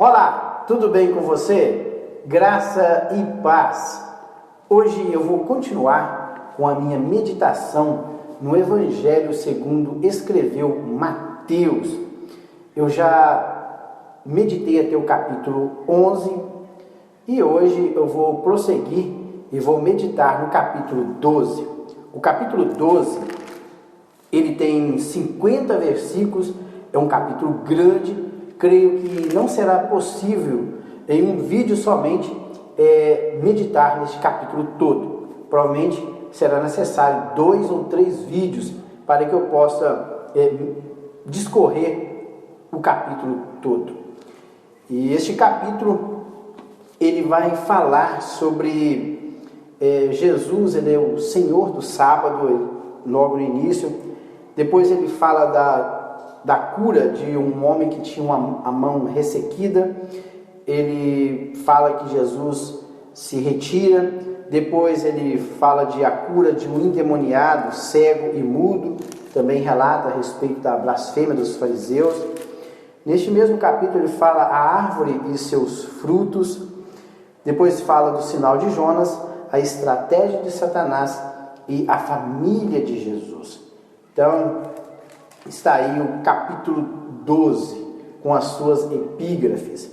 Olá, tudo bem com você? Graça e paz. Hoje eu vou continuar com a minha meditação no Evangelho segundo escreveu Mateus. Eu já meditei até o capítulo 11 e hoje eu vou prosseguir e vou meditar no capítulo 12. O capítulo 12, ele tem 50 versículos, é um capítulo grande. Creio que não será possível em um vídeo somente meditar neste capítulo todo. Provavelmente será necessário 2 ou 3 vídeos para que eu possa discorrer o capítulo todo. E este capítulo ele vai falar sobre Jesus, ele é o Senhor do sábado, logo no início. Depois ele fala da cura de um homem que tinha a mão ressequida. Ele fala que Jesus se retira. Depois ele fala a cura de um endemoniado, cego e mudo. Também relata a respeito da blasfêmia dos fariseus. Neste mesmo capítulo ele fala a árvore e seus frutos. Depois fala do sinal de Jonas, a estratégia de Satanás e a família de Jesus. Então, está aí o capítulo 12, com as suas epígrafes.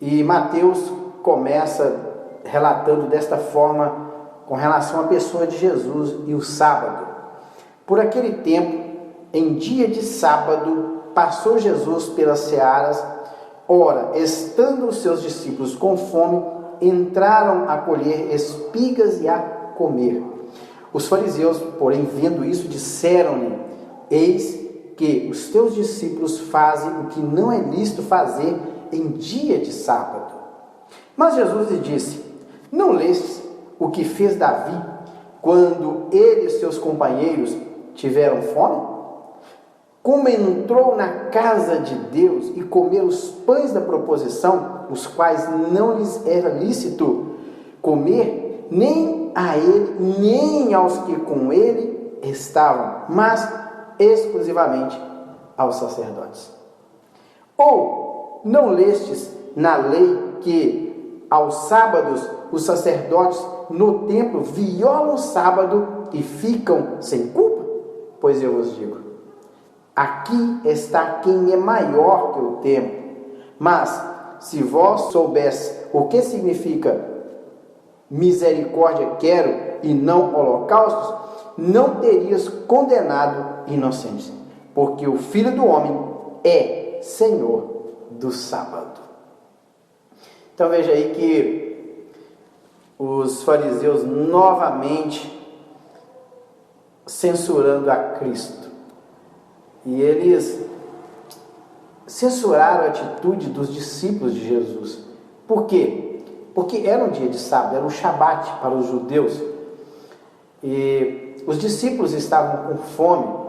E Mateus começa relatando desta forma, com relação à pessoa de Jesus e o sábado. Por aquele tempo, em dia de sábado, passou Jesus pelas searas. Ora, estando os seus discípulos com fome, entraram a colher espigas e a comer. Os fariseus, porém, vendo isso, disseram-lhe: eis que os teus discípulos fazem o que não é lícito fazer em dia de sábado. Mas Jesus lhe disse: não lestes o que fez Davi, quando ele e seus companheiros tiveram fome? Como entrou na casa de Deus e comeu os pães da proposição, os quais não lhes era lícito comer, nem a ele, nem aos que com ele estavam, mas exclusivamente aos sacerdotes. Ou não lestes na lei que aos sábados os sacerdotes no templo violam o sábado e ficam sem culpa? Pois eu vos digo, aqui está quem é maior que o templo. Mas se vós soubesse o que significa misericórdia quero e não holocaustos, não terias condenado inocentes, porque o Filho do Homem é Senhor do sábado. Então veja aí que os fariseus novamente censurando a Cristo. E eles censuraram a atitude dos discípulos de Jesus. Por quê? Porque era um dia de sábado, era um shabat para os judeus. E os discípulos estavam com fome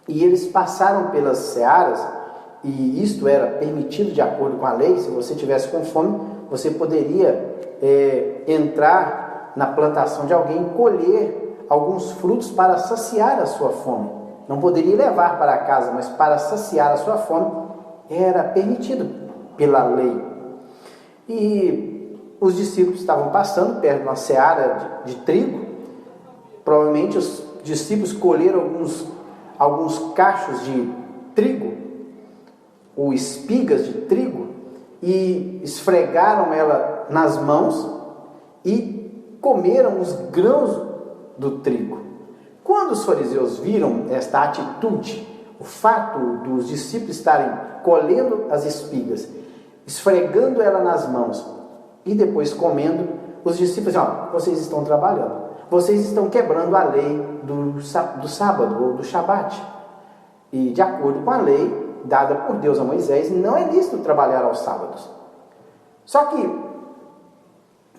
e eles passaram pelas searas, e isto era permitido de acordo com a lei. Se você tivesse com fome, você poderia entrar na plantação de alguém e colher alguns frutos para saciar a sua fome. Não poderia levar para casa, mas para saciar a sua fome era permitido pela lei. E os discípulos estavam passando perto de uma seara de trigo. Provavelmente os discípulos colheram alguns cachos de trigo, ou espigas de trigo, e esfregaram ela nas mãos e comeram os grãos do trigo. Quando os fariseus viram esta atitude, o fato dos discípulos estarem colhendo as espigas, esfregando ela nas mãos e depois comendo, os discípulos disseram: vocês estão trabalhando, vocês estão quebrando a lei do sábado ou do shabat. E de acordo com a lei dada por Deus a Moisés, não é lícito trabalhar aos sábados. Só que,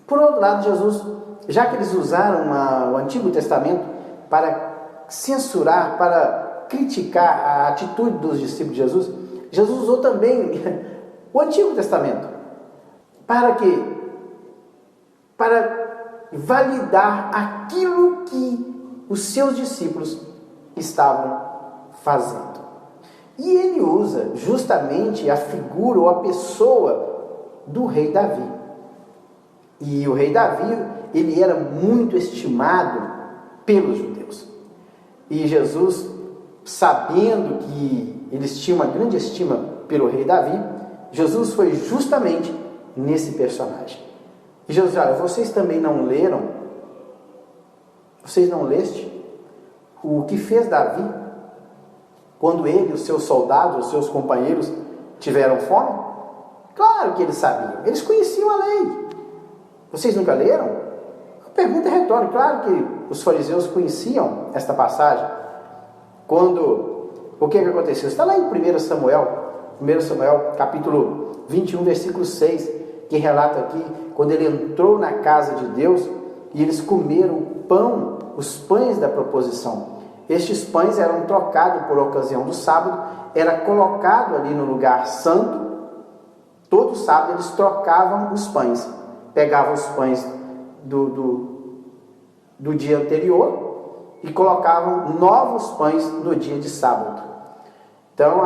por outro lado, Jesus, já que eles usaram o Antigo Testamento para censurar, para criticar a atitude dos discípulos de Jesus, Jesus usou também o Antigo Testamento para validar aquilo que os seus discípulos estavam fazendo. E ele usa justamente a figura ou a pessoa do rei Davi. E o rei Davi, ele era muito estimado pelos judeus. E Jesus, sabendo que eles tinham uma grande estima pelo rei Davi, Jesus foi justamente nesse personagem. E Jesus, olha, vocês também não leram? Vocês não leste o que fez Davi quando ele, os seus soldados, os seus companheiros tiveram fome? Claro que eles sabiam, eles conheciam a lei. Vocês nunca leram? A pergunta é retórica. Claro que os fariseus conheciam esta passagem. O que aconteceu? Está lá em 1 Samuel, capítulo 21, versículo 6, que relata aqui, quando ele entrou na casa de Deus, e eles comeram pão, os pães da proposição. Estes pães eram trocados por ocasião do sábado, era colocado ali no lugar santo. Todo sábado eles trocavam os pães, pegavam os pães do dia anterior e colocavam novos pães no dia de sábado. Então,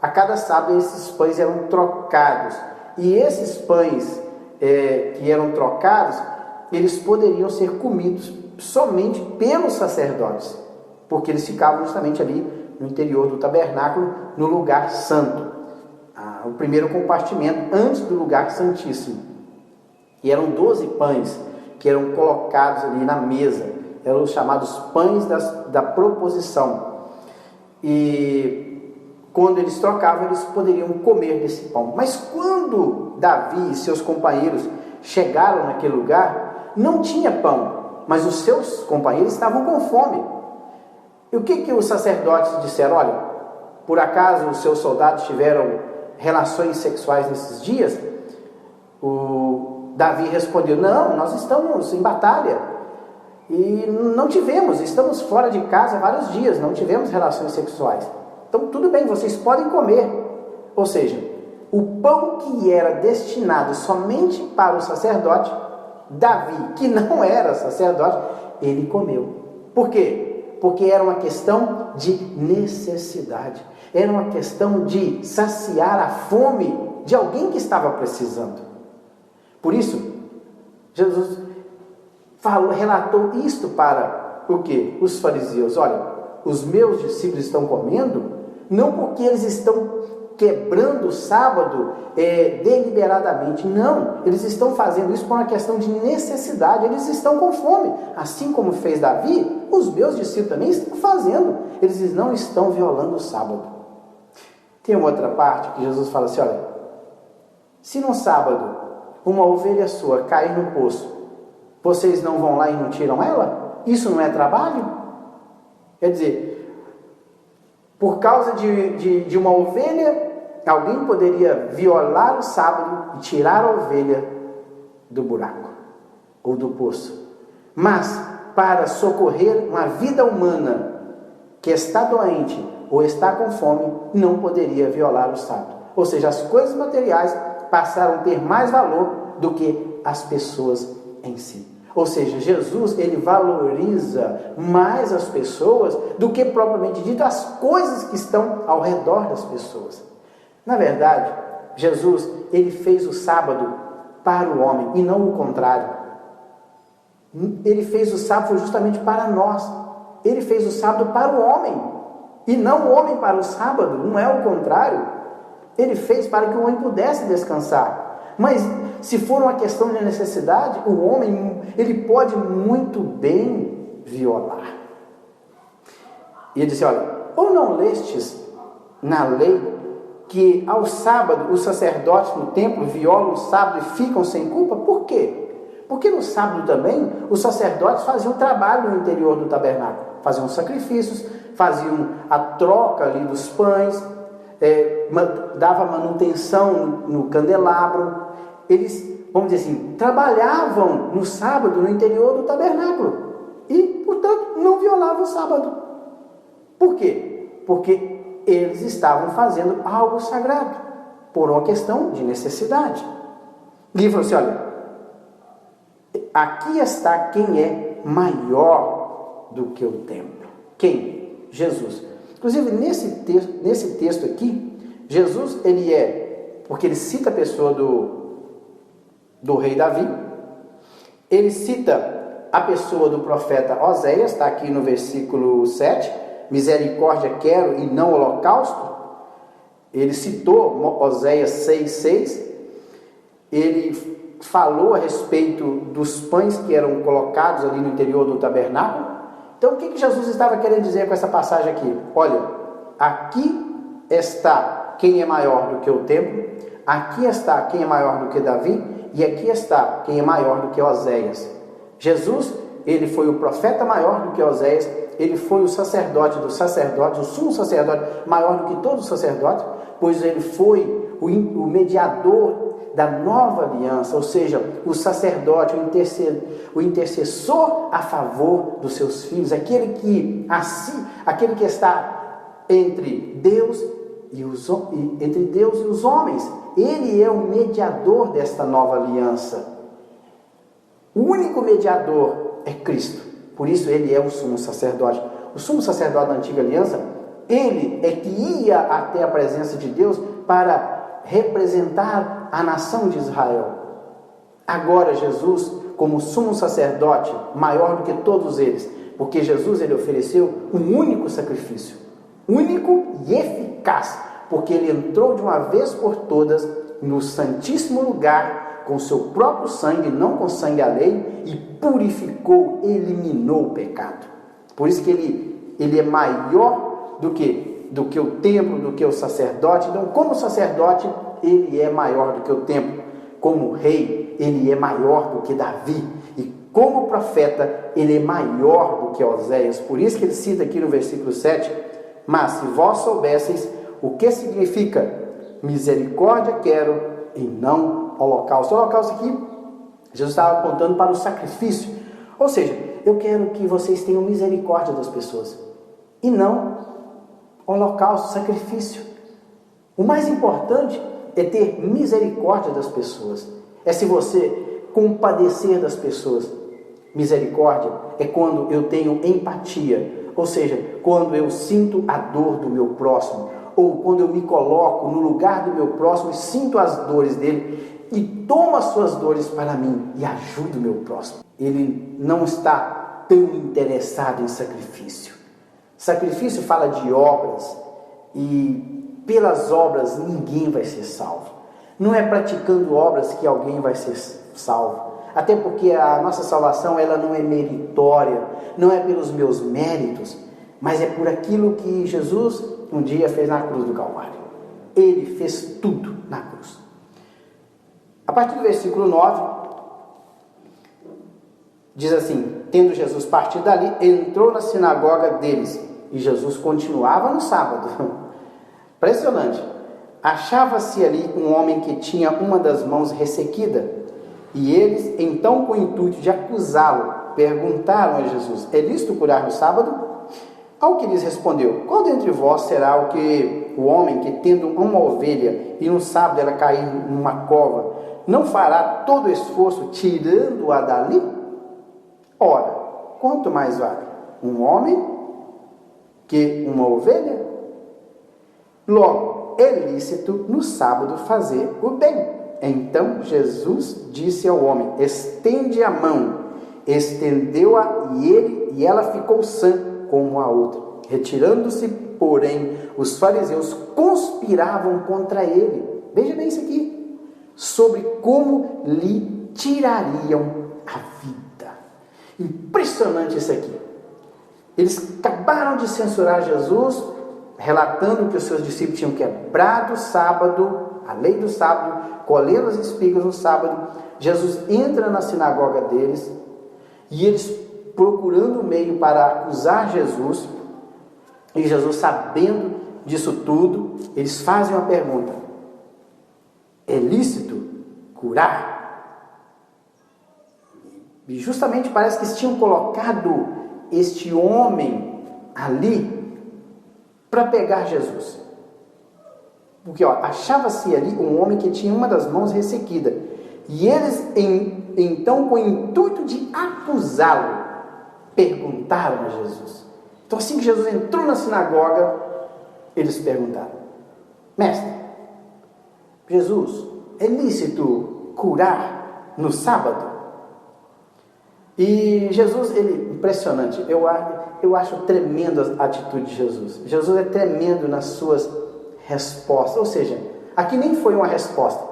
a cada sábado esses pães eram trocados, e esses pães que eram trocados, eles poderiam ser comidos somente pelos sacerdotes, porque eles ficavam justamente ali no interior do tabernáculo, no lugar santo, o primeiro compartimento antes do lugar santíssimo. E eram 12 pães que eram colocados ali na mesa, eram os chamados pães da proposição. E quando eles trocavam, eles poderiam comer desse pão. Mas quando Davi e seus companheiros chegaram naquele lugar, não tinha pão, mas os seus companheiros estavam com fome. E o que os sacerdotes disseram? Olha, por acaso os seus soldados tiveram relações sexuais nesses dias? O Davi respondeu: não, nós estamos em batalha e não tivemos, estamos fora de casa há vários dias, não tivemos relações sexuais. Então tudo bem, vocês podem comer. Ou seja, o pão que era destinado somente para o sacerdote, Davi, que não era sacerdote, ele comeu. Por quê? Porque era uma questão de necessidade, era uma questão de saciar a fome de alguém que estava precisando. Por isso, Jesus relatou isto para o quê? Os fariseus. Olha, os meus discípulos estão comendo, não porque eles estão quebrando o sábado deliberadamente, não, eles estão fazendo isso por uma questão de necessidade, eles estão com fome, assim como fez Davi, os meus discípulos também estão fazendo, eles não estão violando o sábado. Tem uma outra parte que Jesus fala assim: olha, se no sábado uma ovelha sua cair no poço, vocês não vão lá e não tiram ela? Isso não é trabalho? Quer dizer, por causa de uma ovelha, alguém poderia violar o sábado e tirar a ovelha do buraco ou do poço. Mas, para socorrer uma vida humana que está doente ou está com fome, não poderia violar o sábado. Ou seja, as coisas materiais passaram a ter mais valor do que as pessoas em si. Ou seja, Jesus, ele valoriza mais as pessoas do que propriamente dito as coisas que estão ao redor das pessoas. Na verdade, Jesus, ele fez o sábado para o homem e não o contrário. Ele fez o sábado justamente para nós. Ele fez o sábado para o homem e não o homem para o sábado, não é o contrário. Ele fez para que o homem pudesse descansar. Mas se for uma questão de necessidade, o homem, ele pode muito bem violar. E ele disse: olha, ou não lestes na lei que ao sábado os sacerdotes no templo violam o sábado e ficam sem culpa? Por quê? Porque no sábado também os sacerdotes faziam trabalho no interior do tabernáculo, faziam sacrifícios, faziam a troca ali dos pães, dava manutenção no candelabro. Eles, vamos dizer assim, trabalhavam no sábado no interior do tabernáculo e, portanto, não violavam o sábado. Por quê? Porque eles estavam fazendo algo sagrado, por uma questão de necessidade. E ele falou assim: olha, aqui está quem é maior do que o templo. Quem? Jesus. Inclusive, nesse texto aqui, Jesus, porque ele cita a pessoa do rei Davi, ele cita a pessoa do profeta Oséias, está aqui no versículo 7, misericórdia quero e não holocausto. Ele citou Oséias 6,6, ele falou a respeito dos pães que eram colocados ali no interior do tabernáculo. Então, o que Jesus estava querendo dizer com essa passagem aqui? Olha, aqui está quem é maior do que o templo, aqui está quem é maior do que Davi, e aqui está quem é maior do que Oséias. Jesus, ele foi o profeta maior do que Oséias, ele foi o sacerdote dos sacerdotes, o sumo sacerdote maior do que todos os sacerdotes, pois ele foi o mediador da nova aliança, ou seja, o sacerdote, o intercessor a favor dos seus filhos, aquele que está entre Deus e os homens. Ele é o mediador desta nova aliança. O único mediador é Cristo. Por isso ele é o sumo sacerdote. O sumo sacerdote da antiga aliança, ele é que ia até a presença de Deus para representar a nação de Israel. Agora Jesus, como sumo sacerdote, maior do que todos eles, porque Jesus ele ofereceu um único sacrifício, único e eficaz, porque ele entrou de uma vez por todas no santíssimo lugar com seu próprio sangue, não com sangue alheio, e purificou, eliminou o pecado. Por isso que ele é maior do que o templo, do que o sacerdote. Então, como sacerdote, ele é maior do que o templo. Como rei, ele é maior do que Davi. E como profeta, ele é maior do que Oséias. Por isso que ele cita aqui no versículo 7, mas se vós soubesseis o que significa misericórdia quero e não holocausto. O holocausto aqui, Jesus estava apontando para o sacrifício. Ou seja, eu quero que vocês tenham misericórdia das pessoas e não holocausto, sacrifício. O mais importante é ter misericórdia das pessoas. É se você compadecer das pessoas. Misericórdia é quando eu tenho empatia, ou seja, quando eu sinto a dor do meu próximo, ou quando eu me coloco no lugar do meu próximo e sinto as dores dele e tomo as suas dores para mim e ajudo o meu próximo. Ele não está tão interessado em sacrifício. Sacrifício fala de obras e pelas obras ninguém vai ser salvo. Não é praticando obras que alguém vai ser salvo. Até porque a nossa salvação ela não é meritória, não é pelos meus méritos, mas é por aquilo que Jesus um dia fez na cruz do Calvário. Ele fez tudo na cruz. A partir do versículo 9, diz assim: tendo Jesus partido dali, entrou na sinagoga deles, e Jesus continuava no sábado. Impressionante. Achava-se ali um homem que tinha uma das mãos ressequida, e eles, então, com o intuito de acusá-lo, perguntaram a Jesus: é lícito curar no sábado? Ao que lhes respondeu: qual dentre vós será o homem que, tendo uma ovelha e no sábado ela cair numa cova, não fará todo o esforço tirando-a dali? Ora, quanto mais vale um homem que uma ovelha? Logo, é lícito no sábado fazer o bem. Então Jesus disse ao homem: estende a mão. Estendeu-a e ela ficou sã como a outra. Retirando-se, porém, os fariseus conspiravam contra ele. Veja bem isso aqui. Sobre como lhe tirariam a vida. Impressionante isso aqui. Eles acabaram de censurar Jesus, relatando que os seus discípulos tinham quebrado o sábado, a lei do sábado, colhendo as espigas no sábado. Jesus entra na sinagoga deles e eles procurando um meio para acusar Jesus, e Jesus, sabendo disso tudo, eles fazem uma pergunta: é lícito curar? E justamente parece que eles tinham colocado este homem ali para pegar Jesus, porque achava-se ali um homem que tinha uma das mãos ressequida, e eles então, com o intuito de acusá-lo, perguntaram a Jesus. Então, assim que Jesus entrou na sinagoga, Eles perguntaram: Mestre, Jesus, é lícito curar no sábado? E Jesus, impressionante, eu acho tremendo a atitude de Jesus. Jesus é tremendo nas suas respostas, ou seja, aqui nem foi uma resposta.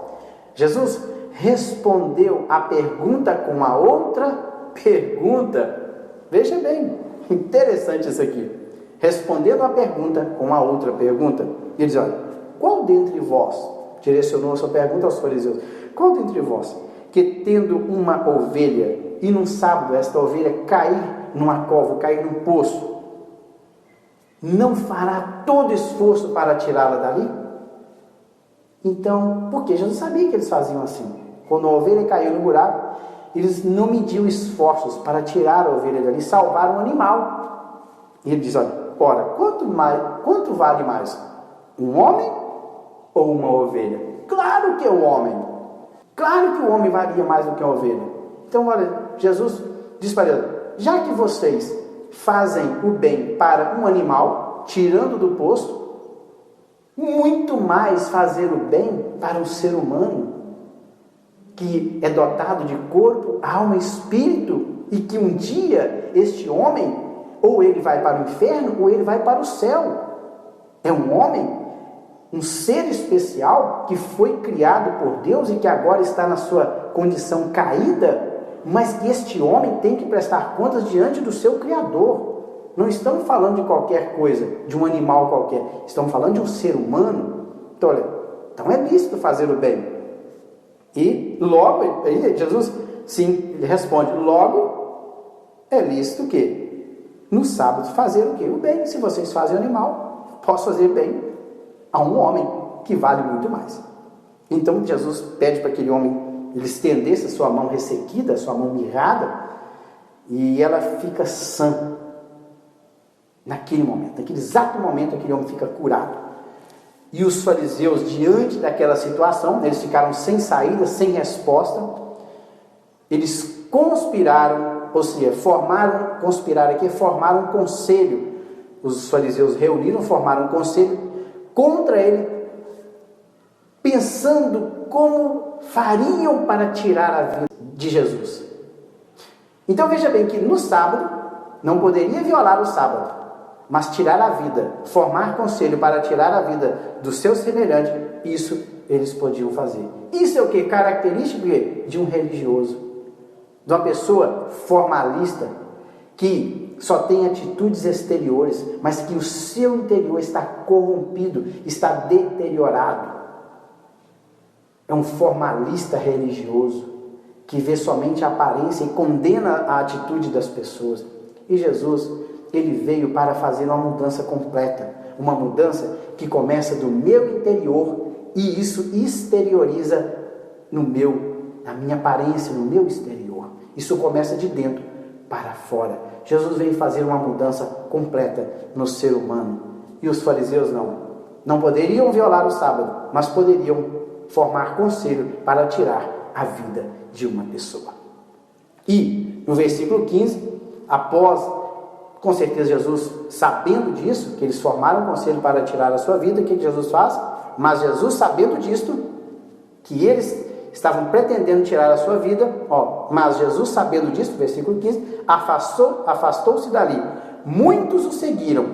Jesus respondeu a pergunta com a outra pergunta. Veja bem, interessante isso aqui. Respondendo a pergunta com a outra pergunta. Ele diz: olha, qual dentre vós, direcionou a sua pergunta aos fariseus, qual dentre vós, que tendo uma ovelha, e num sábado esta ovelha cair numa cova, cair num poço, não fará todo esforço para tirá-la dali? Então, porque Jesus sabia que eles faziam assim. Quando a ovelha caiu no buraco, eles não mediam esforços para tirar a ovelha dali, salvar um animal. E ele diz: olha, ora, quanto vale mais? Um homem ou uma ovelha? Claro que é o homem. Claro que o homem valia mais do que a ovelha. Então, olha, Jesus diz para eles: já que vocês fazem o bem para um animal, tirando do poço, muito mais fazer o bem para um ser humano, que é dotado de corpo, alma e espírito, e que um dia este homem, ou ele vai para o inferno, ou ele vai para o céu. É um homem, um ser especial, que foi criado por Deus e que agora está na sua condição caída, mas que este homem tem que prestar contas diante do seu Criador. Não estamos falando de qualquer coisa, de um animal qualquer, estamos falando de um ser humano. Então, olha, então é lícito fazer o bem. E logo, aí Jesus sim responde: logo é lícito o quê? No sábado fazer o quê? O bem. Se vocês fazem o animal, posso fazer bem a um homem que vale muito mais. Então Jesus pede para aquele homem, ele estendesse a sua mão ressequida, a sua mão mirrada, e ela fica sã. Naquele momento, naquele exato momento, aquele homem fica curado. E os fariseus, diante daquela situação, eles ficaram sem saída, sem resposta. Eles conspiraram, ou seja, formaram um conselho. Os fariseus reuniram, formaram um conselho contra ele, pensando como fariam para tirar a vida de Jesus. Então veja bem que no sábado, não poderia violar o sábado, mas tirar a vida, formar conselho para tirar a vida do seu semelhante, isso eles podiam fazer. Isso é o que? Característico de um religioso, de uma pessoa formalista, que só tem atitudes exteriores, mas que o seu interior está corrompido, está deteriorado. É um formalista religioso, que vê somente a aparência e condena a atitude das pessoas. E Jesus, ele veio para fazer uma mudança completa, uma mudança que começa do meu interior e isso exterioriza na minha aparência, no meu exterior. Isso começa de dentro para fora. Jesus veio fazer uma mudança completa no ser humano. E os fariseus não poderiam violar o sábado, mas poderiam formar conselho para tirar a vida de uma pessoa. E no versículo 15, com certeza Jesus, sabendo disso, que eles formaram um conselho para tirar a sua vida, o que Jesus faz? Mas Jesus, sabendo disto, que eles estavam pretendendo tirar a sua vida, mas Jesus, sabendo disso, versículo 15, afastou-se dali. Muitos o seguiram,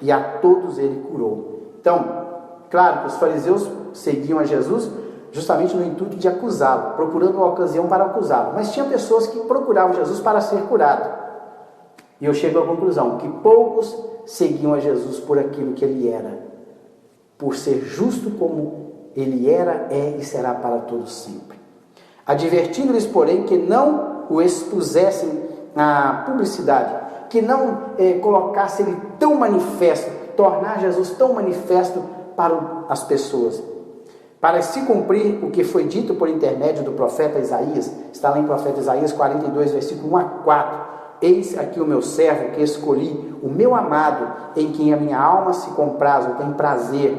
e a todos ele curou. Então, claro que os fariseus seguiam a Jesus justamente no intuito de acusá-lo, procurando uma ocasião para acusá-lo. Mas tinha pessoas que procuravam Jesus para ser curado. E eu chego à conclusão que poucos seguiam a Jesus por aquilo que ele era, por ser justo como ele era, é e será para todos sempre. Advertindo-lhes, porém, que não o expusessem à publicidade, que não colocassem ele tão manifesto, tornar Jesus tão manifesto para as pessoas. Para se cumprir o que foi dito por intermédio do profeta Isaías, está lá em profeta Isaías 42, versículo 1 a 4. Eis aqui o meu servo que escolhi, o meu amado, em quem a minha alma se compraz, ou tem prazer.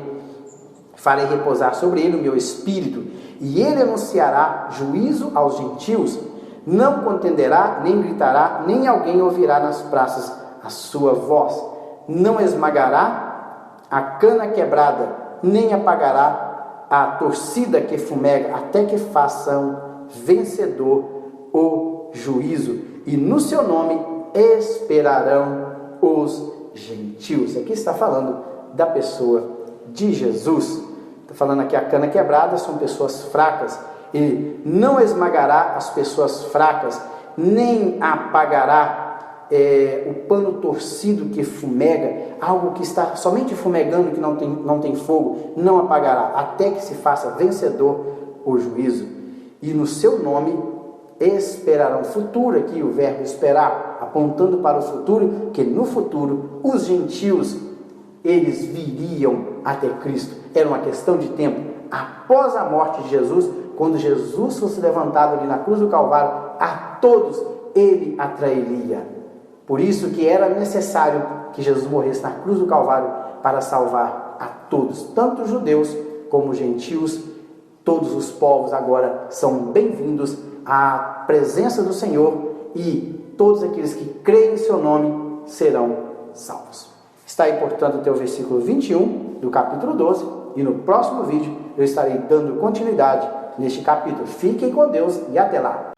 Farei repousar sobre ele o meu espírito, e ele anunciará juízo aos gentios. Não contenderá, nem gritará, nem alguém ouvirá nas praças a sua voz. Não esmagará a cana quebrada nem apagará a torcida que fumega, até que façam vencedor o juízo, e no seu nome esperarão os gentios. Aqui está falando da pessoa de Jesus. Está falando aqui a cana quebrada são pessoas fracas. Ele não esmagará as pessoas fracas, nem apagará o pano torcido que fumega, algo que está somente fumegando, que não tem fogo, não apagará, até que se faça vencedor o juízo. E no seu nome esperarão. Futuro aqui, o verbo esperar, apontando para o futuro, que no futuro os gentios, eles viriam até Cristo. Era uma questão de tempo. Após a morte de Jesus, quando Jesus fosse levantado ali na cruz do Calvário, a todos ele atrairia. Por isso que era necessário que Jesus morresse na cruz do Calvário para salvar a todos, tanto os judeus como os gentios. Todos os povos agora são bem-vindos à presença do Senhor, e todos aqueles que creem em seu nome serão salvos. Está aí, portanto, até o versículo 21 do capítulo 12, e no próximo vídeo eu estarei dando continuidade neste capítulo. Fiquem com Deus e até lá!